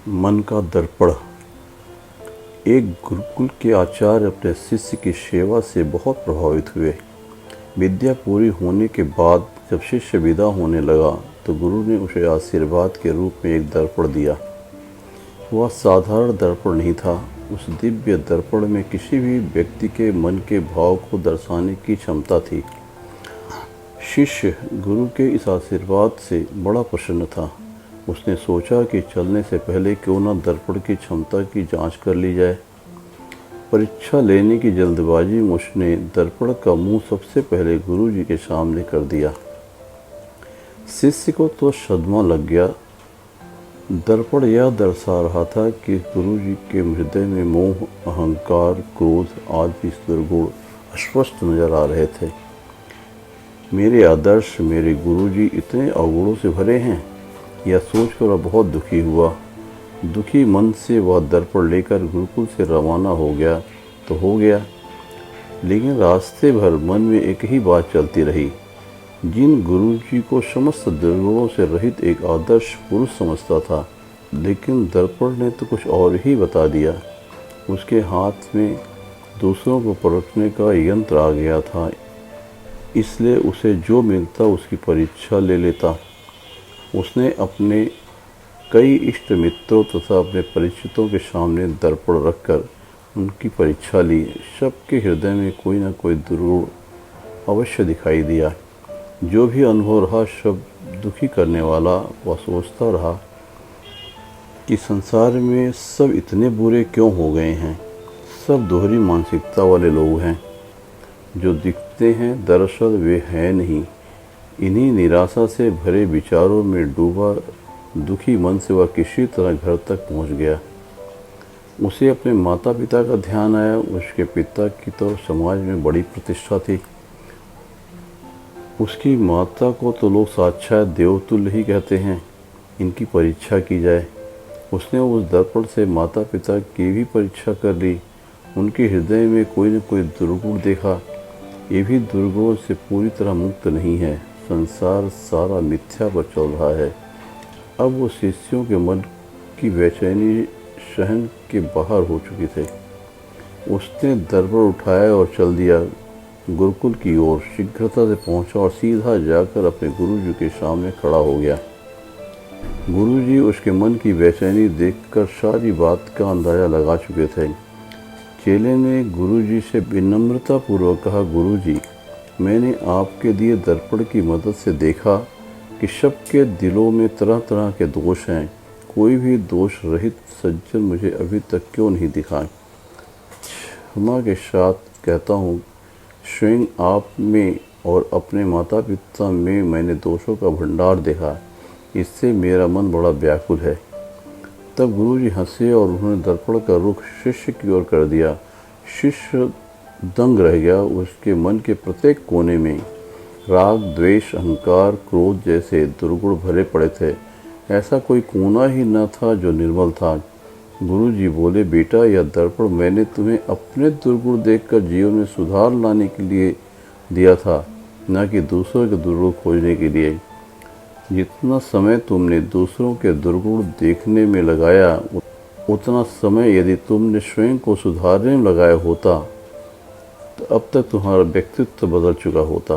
मन का दर्पण। एक गुरुकुल के आचार्य अपने शिष्य की सेवा से बहुत प्रभावित हुए। विद्या पूरी होने के बाद जब शिष्य विदा होने लगा तो गुरु ने उसे आशीर्वाद के रूप में एक दर्पण दिया। वह साधारण दर्पण नहीं था। उस दिव्य दर्पण में किसी भी व्यक्ति के मन के भाव को दर्शाने की क्षमता थी। शिष्य गुरु के इस आशीर्वाद से बड़ा प्रसन्न था। उसने सोचा कि चलने से पहले क्यों न दर्पण की क्षमता की जांच कर ली जाए। परीक्षा लेने की जल्दबाजी में उसने दर्पण का मुंह सबसे पहले गुरु जी के सामने कर दिया। शिष्य को तो सदमा लग गया। दर्पण यह दर्शा रहा था कि गुरु जी के हृदय में मोह, अहंकार, क्रोध आदि दुर्गुण स्पष्ट नजर आ रहे थे। मेरे आदर्श, मेरे गुरु जी इतने अवगुणों से भरे हैं, यह सोचकर वह बहुत दुखी हुआ। दुखी मन से वह दर्पण लेकर गुरुकुल से रवाना हो गया तो हो गया, लेकिन रास्ते भर मन में एक ही बात चलती रही। जिन गुरु जी को समस्त दुर्गुणों से रहित एक आदर्श पुरुष समझता था, लेकिन दर्पण ने तो कुछ और ही बता दिया। उसके हाथ में दूसरों को परखने का यंत्र आ गया था, इसलिए उसे जो मिलता उसकी परीक्षा ले लेता। उसने अपने कई इष्ट मित्रों तथा अपने परिचितों के सामने दर्पण रखकर उनकी परीक्षा ली। सबके हृदय में कोई न कोई दुर्गुण अवश्य दिखाई दिया। जो भी अनुभव रहा सब दुखी करने वाला। वह सोचता रहा कि संसार में सब इतने बुरे क्यों हो गए हैं। सब दोहरी मानसिकता वाले लोग हैं। जो दिखते हैं दरअसल वे हैं नहीं। इन्हीं निराशा से भरे विचारों में डूबा दुखी मन से वह किसी तरह घर तक पहुंच गया। उसे अपने माता पिता का ध्यान आया। उसके पिता की तो समाज में बड़ी प्रतिष्ठा थी। उसकी माता को तो लोग साक्षात देवतुल्य ही कहते हैं। इनकी परीक्षा की जाए। उसने उस दर्पण से माता पिता की भी परीक्षा कर ली। उनके हृदय में कोई न कोई दुर्गुण देखा। ये भी दुर्गुणों से पूरी तरह मुक्त नहीं है। संसार सारा मिथ्या पर चल रहा है। अब वो शिष्यों के मन की बेचैनी सहन के बाहर हो चुकी थे। उसने दर्पण उठाया और चल दिया गुरुकुल की ओर। शीघ्रता से पहुंचा और सीधा जाकर अपने गुरु जी के सामने खड़ा हो गया। गुरु जी उसके मन की बेचैनी देखकर सारी बात का अंदाजा लगा चुके थे। चेले ने गुरु जी से विनम्रता पूर्वक कहा, गुरु जी, मैंने आपके दिए दर्पण की मदद से देखा कि सबके दिलों में तरह तरह के दोष हैं। कोई भी दोष रहित सज्जन मुझे अभी तक क्यों नहीं दिखा। क्षमा के साथ कहता हूँ, स्वयं आप में और अपने माता पिता में मैंने दोषों का भंडार देखा। इससे मेरा मन बड़ा व्याकुल है। तब गुरु जी हंसे और उन्होंने दर्पण का रुख शिष्य की ओर कर दिया। शिष्य दंग रह गया। उसके मन के प्रत्येक कोने में राग, द्वेष, अहंकार, क्रोध जैसे दुर्गुण भरे पड़े थे। ऐसा कोई कोना ही न था जो निर्मल था। गुरु जी बोले, बेटा, यह दर्पण मैंने तुम्हें अपने दुर्गुण देखकर जीवन में सुधार लाने के लिए दिया था, न कि दूसरों के दुर्गुण खोजने के लिए। जितना समय तुमने दूसरों के दुर्गुण देखने में लगाया, उतना समय यदि तुमने स्वयं को सुधारने में लगाया होता तो अब तक तुम्हारा व्यक्तित्व बदल चुका होता।